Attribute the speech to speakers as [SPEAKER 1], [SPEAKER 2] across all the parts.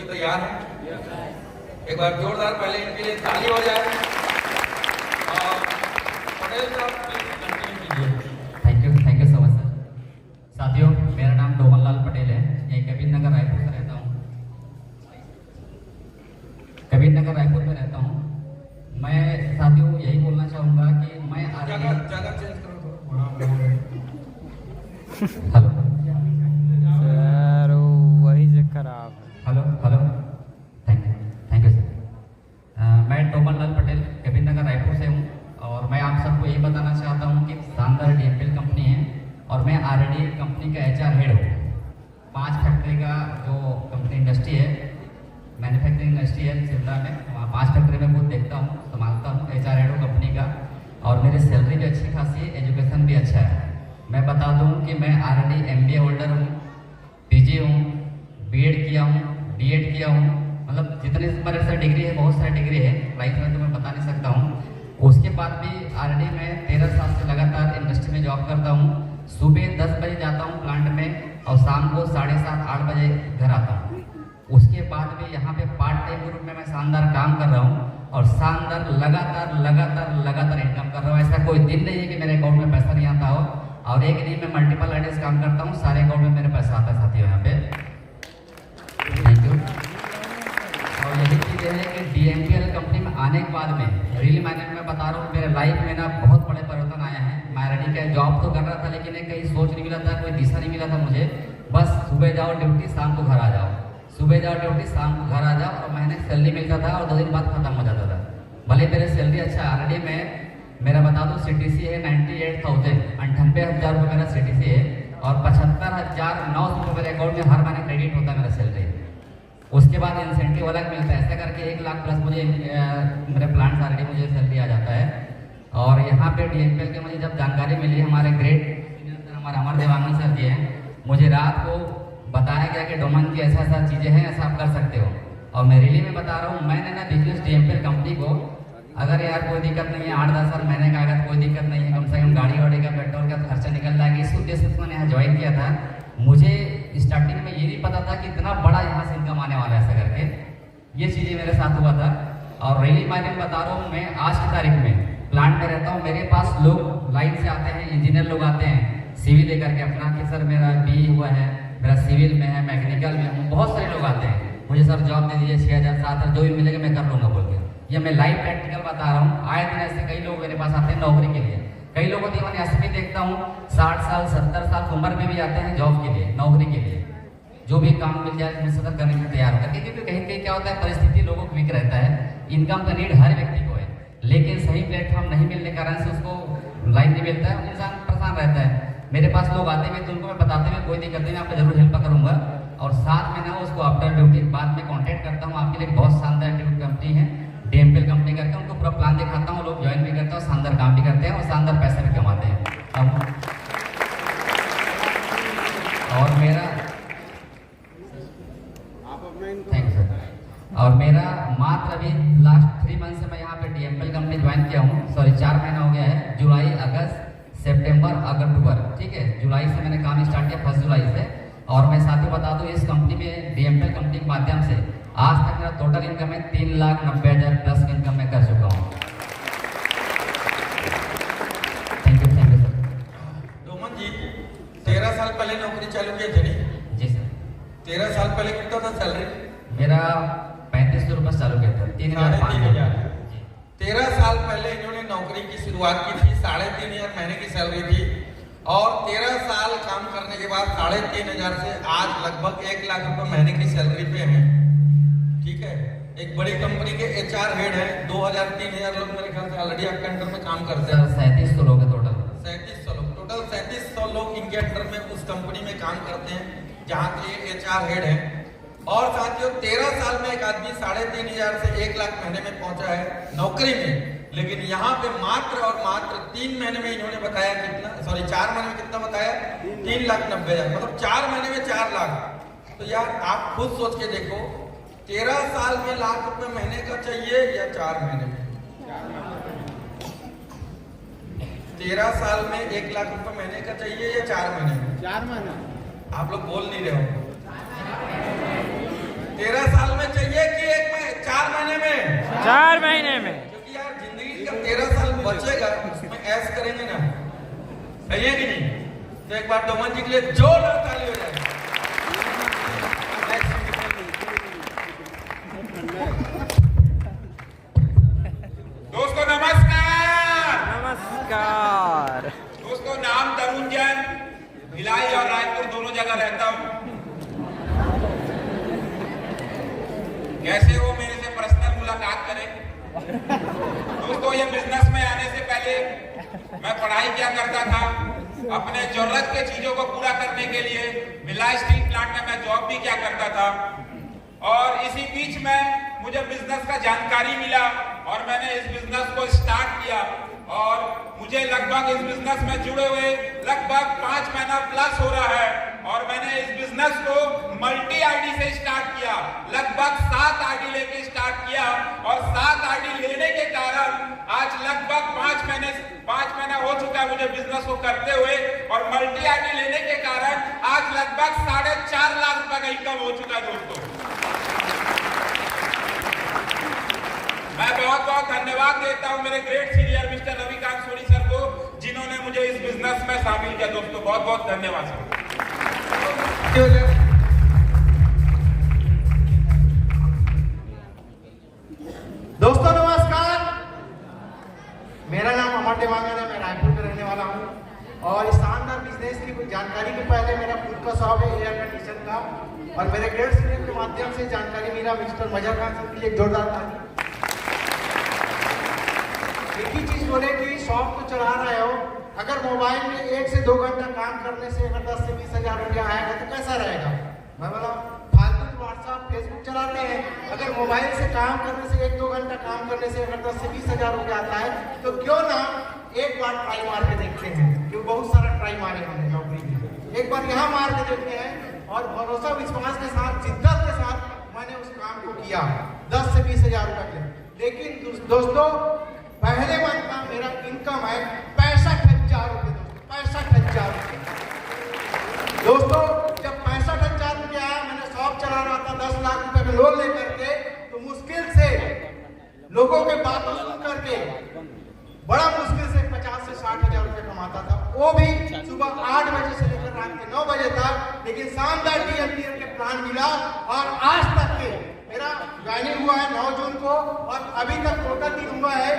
[SPEAKER 1] तैयार हैं? एक बार जोरदार पहले इनके लिए ताली हो जाए। और पटेल साहब प्लीज कंटिन्यू कीजिए।
[SPEAKER 2] Thank you so much sir. साथियों, मेरा नाम डोमन लाल पटेल है। यही कबीर नगर रायपुर में रहता हूँ। कबीर नगर रायपुर में रहता हूँ। मैं साथियों यही बोलना चाहूँगा कि मैं
[SPEAKER 1] जगह चेंज करो थोड़ा।
[SPEAKER 2] हेलो
[SPEAKER 3] सर वही से खराब है।
[SPEAKER 2] Hello thank you sir. मैं डोमन लाल पटेल कबीर नगर रायपुर से हूँ और मैं आप सबको यही बताना चाहता हूँ कि शानदार डीएमपीएल कंपनी है और मैं ऑलरेडी कंपनी का एचआर हेड हूँ। 5 फैक्ट्री का जो कंपनी इंडस्ट्री है, मैन्युफैक्चरिंग इंडस्ट्री है शिमला में, वहाँ 5 फैक्ट्री में खुद देखता हूँ, संभालता हूँ, एचआर हेड हूँ कंपनी का। और मेरी सैलरी भी अच्छी खासी है, एजुकेशन भी अच्छा है। मैं बता दूँ कि मैं ऑलरेडी MBA होल्डर हूँ, PG हूँ, B.Ed किया हूँ, D.Ed किया हूँ, मतलब जितने मेरे से डिग्री है, बहुत सारी डिग्री है लाइफ में, तो मैं बता नहीं सकता हूँ। उसके बाद भी ऑलरेडी मैं 13 साल से लगातार इंडस्ट्री में जॉब करता हूँ। सुबह 10 बजे जाता हूँ प्लांट में और शाम को 7:30-8 बजे घर आता हूँ। उसके बाद भी यहाँ पे पार्ट टाइम ग्रुप में मैं शानदार काम कर रहा हूँ और शानदार लगातार इनकम कर रहा हूँ। ऐसा कोई दिन नहीं है कि मेरे अकाउंट में पैसा नहीं आता हो। और एक दिन में मल्टीपल आइडियाज काम करता हूँ, सारे अकाउंट में मेरे पैसा आता है साथियों यहाँ पे। Thank you. और यही चीज़ है कि डीएमपीएल कंपनी में आने के बाद में रियली मायने में बता रहा हूँ, मेरे लाइफ में ना बहुत बड़े परिवर्तन आए हैं। मैं ऑलरेडी का जॉब तो कर रहा था लेकिन कहीं सोच नहीं मिला था, कोई दिशा नहीं मिला था मुझे। बस सुबह जाओ ड्यूटी, शाम को घर आ जाओ, सुबह जाओ ड्यूटी, शाम को घर आ जाओ, और महीने सैलरी मिलता था और 2 दिन बाद खत्म हो जाता था। भले मेरे सैलरी अच्छा है, ऑलरेडी मेरा बता दूँ CTC है 98,000, 98,000 रुपये मेरा CTC है और 75,900 रुपये मेरे अकाउंट में हर महीने क्रेडिट होता है मेरा सैलरी। उसके बाद इंसेंटिव अलग मिलता है, ऐसा करके 1 लाख प्लस मुझे मेरे प्लांट्स ऑलरेडी मुझे सैलरी आ जाता है। और यहाँ पे डीएमपीएल के मुझे जब जानकारी मिली, हमारे ग्रेट सर हमारे अमर देवांगन सर जी हैं, मुझे रात को बताया गया कि डोमन की ऐसा चीज़ें हैं, ऐसा आप कर सकते हो। और मैं रियली में बता रहा हूँ, मैंने ना बिजनेस डीएमपीएल कंपनी को, अगर यार कोई दिक्कत नहीं है, 8-10 साल महीने का अगर कोई दिक्कत नहीं है, कम से कम गाड़ी वाड़ी का पेट्रोल का खर्चा निकल जाएगा, इस उद्देश्य से मैंने यहाँ ज्वाइन किया था। मुझे स्टार्टिंग में ये नहीं पता था कि इतना बड़ा यहाँ से इनकम आने वाला है, ऐसा करके ये चीज़ें मेरे साथ हुआ था। और रियली मायने में बता रहा हूँ, मैं आज की तारीख में प्लांट में रहता हूँ, मेरे पास लोग लाइन से आते हैं, इंजीनियर लोग आते हैं CV लेकर के अपना कि सर मेरा BE हुआ है, मेरा सिविल में है, मैकेनिकल में हूँ, बहुत सारे लोग आते हैं, मुझे सर जॉब दे दीजिए, 6,000-7,000 जो भी मिलेगा मैं कर लूँगा बोल के। ये मैं लाइव प्रैक्टिकल बता रहा हूँ। आए दिन ऐसे कई लोग मेरे पास आते हैं नौकरी के लिए। कई लोगों की मैंने ऐसे भी देखता हूँ 60 साल 70 साल की उम्र में भी आते हैं जॉब के लिए, नौकरी के लिए, जो भी काम मिल जाए मुझसे करने के लिए तैयार होता है। क्योंकि कहीं क्या होता है, परिस्थिति लोगों को वीक रहता है, इनकम का नीड हर व्यक्ति को है, लेकिन सही प्लेटफॉर्म नहीं मिलने के कारण से उसको लाइन नहीं मिलता है, इंसान परेशान रहता है। मेरे पास लोग आते हुए तो उनको मैं बताते हुए कोई दिक्कत नहीं, मैं आपको जरूर हेल्प करूँगा। और साथ में ना उसको आफ्टर ड्यूटी के बाद में कॉन्टैक्ट करता हूँ, आपके लिए बहुत शानदार कंपनी है डीएमपीएल कंपनी करके, उनको पूरा प्लान दिखाता हूँ, लोग ज्वाइन भी करते हैं, शानदार काम भी करते हैं और शानदार पैसा भी कमाते हैं। और मेरा थैंक यू सर। और मेरा मात्र अभी लास्ट 3 मंथ से मैं यहाँ पे डीएमपीएल कंपनी ज्वाइन किया हूँ, 4 महीना हो गया है, जुलाई, अगस्त, सितंबर, अक्टूबर, ठीक है। जुलाई से मैंने काम स्टार्ट किया, 1 जुलाई से। और मैं साथियों बता दूं, इस कंपनी में डीएमपीएल कंपनी के माध्यम से आज तक मेरा टोटल इनकम है 3,90,000 प्लस इनकम मैं कर चुका हूँ। Thank you sir.
[SPEAKER 1] Doman ji 13 साल पहले नौकरी चालू किया थे?
[SPEAKER 2] जी सर।
[SPEAKER 1] 13 साल पहले कितना था सैलरी?
[SPEAKER 2] मेरा 3500 रुपये चालू किया था,
[SPEAKER 1] 3,500। 13 साल पहले इन्होंने नौकरी की शुरुआत की थी, 3,500 महीने की सैलरी थी। और 13 साल काम करने के बाद 3,500 से आज लगभग 1 लाख रुपए महीने की सैलरी पे हैं, ठीक है। एक बड़ी कंपनी के HR हेड है, 2,000-3,000 लोग मेरे ख्याल से ऑलरेडी आपके अंडर में काम करते हैं।
[SPEAKER 2] 3700 लोग हैं टोटल।
[SPEAKER 1] 3700 लोग इनके अंडर में उस कंपनी में काम करते हैं जहाँ के HR हेड है। और साथियों 13 साल में एक आदमी 3,500 से 1 लाख महीने में पहुंचा है नौकरी में, लेकिन यहाँ पे मात्र और मात्र 3 महीने में इन्होंने बताया कितना, 4 महीने में कितना बताया, 3,90,000, मतलब 4 महीने में 4 लाख। तो यार आप खुद सोच के देखो, 13 साल में लाख रुपए महीने का चाहिए या 4 महीने में? 13 साल में 1 लाख रुपए महीने का चाहिए या 4 महीने में?
[SPEAKER 3] 4 महीने।
[SPEAKER 1] आप लोग बोल नहीं रहे हो। 13 साल में चाहिए कि 4 महीने में?
[SPEAKER 3] 4 महीने में।
[SPEAKER 1] क्योंकि यार जिंदगी का 13 साल बचेगा, उसमें ऐश करेंगे ना, सही है कि नहीं? तो एक बार डोमन जी के लिए जोरदार ताली हो जाए।
[SPEAKER 4] दोस्तों नमस्कार।
[SPEAKER 3] नमस्कार
[SPEAKER 4] दोस्तों, नाम तरुण जैन, भिलाई और रायपुर दोनों जगह रहता हूँ। कैसे वो मेरे से पर्सनल मुलाकात करें। दोस्तों, ये बिजनेस में आने से पहले मैं पढ़ाई क्या करता था, अपने जरूरत के चीजों को पूरा करने के लिए भिलाई स्टील प्लांट में मैं जॉब भी क्या करता था। और इसी बीच में मुझे बिजनेस का जानकारी मिला और मैंने इस बिजनेस को स्टार्ट किया। और मुझे लगभग इस बिजनेस में जुड़े हुए लगभग 5 महीना प्लस हो रहा है। और मैंने इस बिजनेस को मल्टी आईडी से स्टार्ट किया, लगभग 7 आईडी लेके स्टार्ट किया। और 7 आईडी लेने के कारण आज लगभग 5 महीना हो चुका है मुझे बिजनेस को करते हुए। और मल्टी आईडी लेने के कारण आज लगभग 4.5 लाख रुपए का इनकम हो चुका है। दोस्तों, मैं बहुत बहुत धन्यवाद देता हूं मेरे great senior mister Ravikant Soni sir को, जिन्होंने मुझे इस बिजनेस में शामिल किया। दोस्तों, बहुत बहुत धन्यवाद सर।
[SPEAKER 5] दोस्तों नमस्कार, मेरा नाम अमर देवांगन है, मैं रायपुर में रहने वाला हूँ। और इस शानदार बिजनेस की कुछ जानकारी के पहले मेरा खुद का शॉप है एयर कंडीशन का, और मेरे ग्रेट सीनियर के माध्यम से जानकारी मिला मिस्टर मजहर खान सर के लिए जोरदार ताली। एक ही चीज बोले कि शॉप तो चला रहे हो, अगर मोबाइल में 1 से 2 घंटा काम करने से अगर 10 से 20 हजार रुपया आएगा तो कैसा रहेगा? मैं बोला फालतू व्हाट्सएप फेसबुक चलाते हैं, अगर मोबाइल से काम करने से 1-2 घंटा काम करने से अगर 10 से 20 हजार रुपया आता है तो क्यों ना एक बार ट्राई मार के देखते हैं। क्यों बहुत सारा ट्राई मारे हमने नौकरी में, एक बार यहाँ मार के देखते हैं। और भरोसा विश्वास के साथ, शिद्दत के साथ मैंने उस काम को किया 10 से 20 हजार रुपया के। लेकिन दोस्तों, पहले मंथ का मेरा इनकम है 65,000 रुपये। 65,000 रुपये दोस्तों, जब 65,000 रुपये आया, मैंने शॉप चला रहा था 10 लाख रुपए का लोन लेकर के, तो मुश्किल से लोगों के बातों सुन करके बड़ा मुश्किल से 50 से 60 हजार रुपये कमाता था, वो भी सुबह 8 बजे से लेकर रात के 9 बजे तक। लेकिन शानदार DMPL के प्लान मिला और आज तक के मेरा ज्वाइनिंग हुआ है 9 जून को, और अभी तक टोटल दिन हुआ है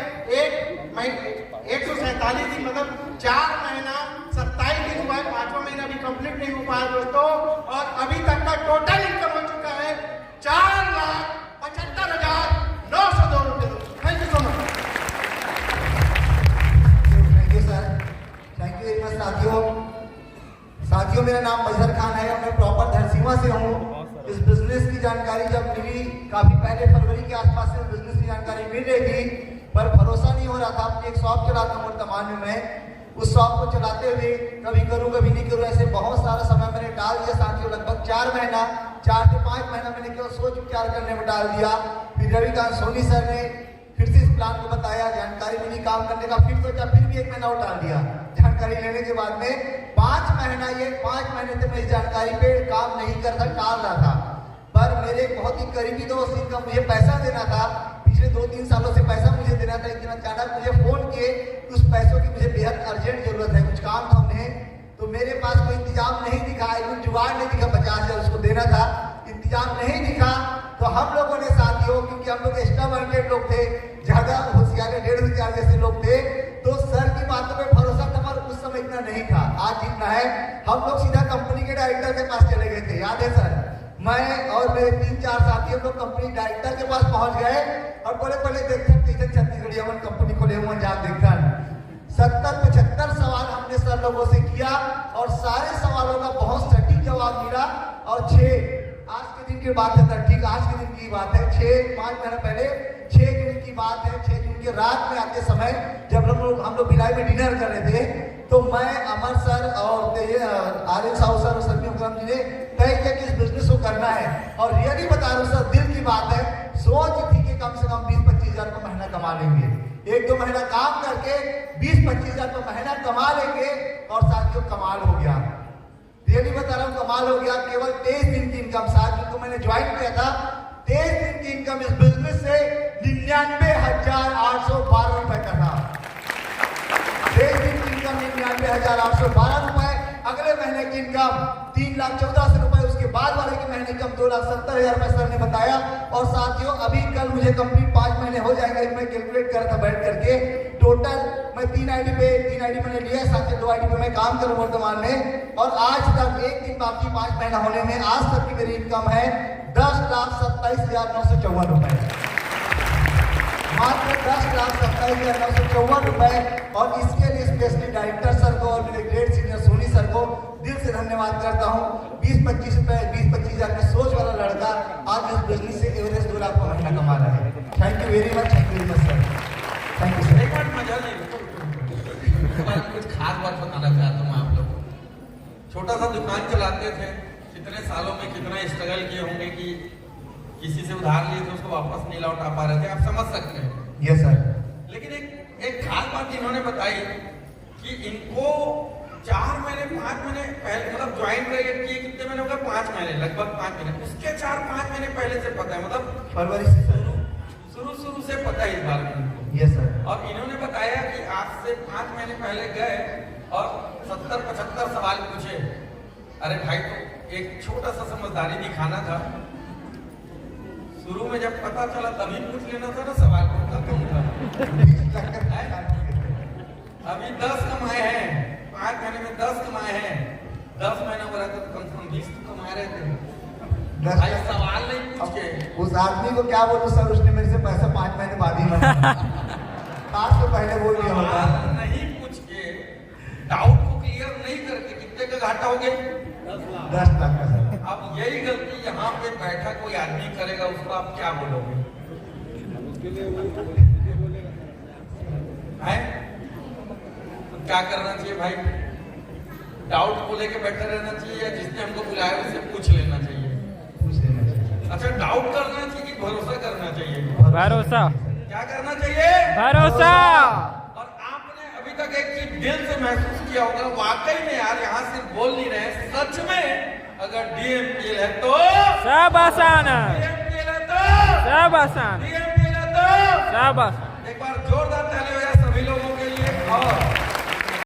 [SPEAKER 5] 147 दिन, मतलब 4 महीना 27 दिन हुआ है। 5वां महीना भी कंप्लीट नहीं हो पाया दोस्तों। और अभी तक का टोटल इनकम हो चुका है 4,75,902 रुपये। Thank you so much.
[SPEAKER 6] Thank you sir, thank you very much. साथियों, मेरा नाम मजहर खान है और मैं प्रॉपर धरसीवा से हूँ। इस बिजनेस की जानकारी जब मिली, काफी पहले फरवरी के आसपास से बिजनेस की जानकारी मिल रही थी, पर भरोसा नहीं हो रहा था। अपनी एक शॉप चलाता हूँ वर्तमान में। मैं उस शॉप को चलाते हुए कभी करूँ कभी नहीं करूँ, ऐसे बहुत सारा समय मैंने डाल दिया साथियों। लगभग 4 से 5 महीना मैंने केवल सोच विचार करने में डाल दिया। फिर रविकांत सोनी सर ने फिर से इस प्लान को बताया, जानकारी मिली काम करने का, फिर सोचा, फिर भी 1 महीना और डाल दिया। जानकारी लेने के बाद में 5 महीने से मैं इस जानकारी पे काम नहीं करता, टाल रहा था। पर मेरे एक बहुत ही करीबी दोस्त, जिनका मुझे पैसा देना था, पिछले 2-3 सालों से पैसा मुझे देना था, एक दिन अचानक मुझे फोन किए कि उस पैसों की मुझे बेहद अर्जेंट जरूरत है, कुछ काम था उन्हें। तो मेरे पास कोई इंतजाम नहीं दिखा, एक जुगाड़ नहीं दिखा, 50,000 उसको देना था, इंतजाम नहीं दिखा। तो हम लोगों ने साथियों, क्योंकि हम लोग एक्स्ट्रा माइंडेड लोग थे, ज्यादा होशियार 1.5 होशियार जैसे लोग थे, तो सर की बातों पे भरोसा था, पर उस समय इतना नहीं था। आज जितना है, हम लोग सीधा कंपनी के डायरेक्टर के पास चले गए थे, याद है सर? मैं और मेरे 3-4 साथी हम लोग कंपनी डायरेक्टर के पास पहुंच गए और पहले देखते कैसे छत्तीसगढ़ी हमन कंपनी खोले हुए जा देखते 70-75 सवाल हमने सर लोगों से किया और सारे सवालों का बहुत सटीक जवाब मिला। और 6 आज के दिन की बात है सर, ठीक आज के दिन की बात है, 5 महीना पहले 6 जून की बात है। 6 जून की रात में आते समय जब हम लोग भिलाई में डिनर कर रहे थे, तो मैं, अमर सर और आर्यन साहू सर और सभी मुकरम जी ने तय किया कि इस बिजनेस को करना है। और रियली बता रहा हूँ सर, दिल की बात है, सोच थी कि कम से कम 20-25 हजार का महीना कमा लेंगे। 1-2 महीना काम करके 20-25 हजार का महीना कमा लेंगे। और साथियों कमाल हो गया, रियली बता रहा हूँ कमाल हो गया। केवल 23 दिन की इनकम, 7 जून को मैंने ज्वाइन किया था, 23 दिन की इनकम इस बिजनेस से 99,812 रुपए का था। 23 दिन की इनकम 99,812 रुपए। अगले महीने की इनकम 3,14,000 रुपए, उसके बाद वाले के महीने की इनकम 2,70,000 रुपए सर ने बताया। और साथियों अभी कल मुझे कंप्लीट 5 महीने हो जाएंगे, मैं कैलकुलेट कर रहा था बैठ करके। टोटल मैं 3 आईडी मैंने लिया, साथ 2 आईडी पे मैं काम कर रहा हूं वर्तमान में। और आज तक एक दिन बाकी 5 महीना होने में आज तक की मेरी इनकम है 10,27,954 रुपए, मात्र 10,27,954 रुपए। और इसके लिए स्पेशली डायरेक्टर सर को और मेरे ग्रेट सीनियर सोनी सर को दिल से धन्यवाद करता हूँ। 20-25 हज़ार की सोच वाला लड़का आज इस बिजनेस से एवरेज 2 लाख का महीना कमा रहा है। Thank you very much sir, thank you sir.
[SPEAKER 1] एक बात मजा नहीं, कुछ खास बात बताना चाहता हूँ आप लोग को। छोटा सा दुकान चलाते थे, कितने सालों में कितना स्ट्रगल किए होंगे कि किसी से उधार लिए थे उसको वापस नहीं लौटा पा रहे थे, आप समझ सकते हैं।
[SPEAKER 6] Yes sir.
[SPEAKER 1] लेकिन एक खास बात इन्होंने बताई कि इनको 4 महीने 5 महीने पहले मतलब ज्वाइन किए कितने महीने हो गए, 5 महीने, लगभग 5 महीने, उसके 4-5 महीने पहले से पता है, मतलब
[SPEAKER 6] फरवरी से सर,
[SPEAKER 1] शुरू से पता है इस बारे में इनको।
[SPEAKER 6] Yes sir.
[SPEAKER 1] और इन्होंने बताया कि आज से 5 महीने पहले गए और 70-75 सवाल पूछे। अरे भाई तो एक छोटा सा समझदारी दिखाना था, शुरू में जब पता चला तभी पूछ लेना था ना, सवाल पूछता क्यों था? अभी 10 कमाए हैं, 5 महीने में 10 कमाए हैं, 10 महीना हो रहा था तो कम से कम 20 तो कमा रहे थे। भाई सवाल नहीं पूछ के
[SPEAKER 6] उस आदमी को क्या बोलूं सर, उसने मेरे से पैसा 5 महीने बाद ही मांगा। आज तो पहले बोल दिया होगा।
[SPEAKER 1] सवाल नहीं पूछ के, डाउट को क्लियर नहीं करके कितने का घाटा हो गया?
[SPEAKER 6] 10 लाख का सर।
[SPEAKER 1] अब यही गलती यहाँ पे बैठा कोई आदमी करेगा, उसको आप क्या बोलोगे? हैं? तो क्या करना चाहिए भाई? डाउट को लेके बैठे रहना चाहिए या जिसने हमको बुलाया उससे पूछ लेना चाहिए?
[SPEAKER 6] पूछ लेना चाहिए।
[SPEAKER 1] अच्छा, डाउट करना चाहिए कि भरोसा करना चाहिए?
[SPEAKER 3] भरोसा।
[SPEAKER 1] क्या करना चाहिए?
[SPEAKER 3] भरोसा।
[SPEAKER 1] और आपने अभी तक एक चीज दिल से महसूस किया होगा, वाकई में यार यहाँ सिर्फ बोल नहीं रहे, सच में अगर डीएमपीएल है तो
[SPEAKER 3] सब आसान है,
[SPEAKER 1] डीएमपीएल है तो
[SPEAKER 3] सब आसान,
[SPEAKER 1] डीएमपीएल है तो
[SPEAKER 3] सब आसान।
[SPEAKER 1] एक बार जोरदार ताली हो जाए सभी लोगों के लिए। और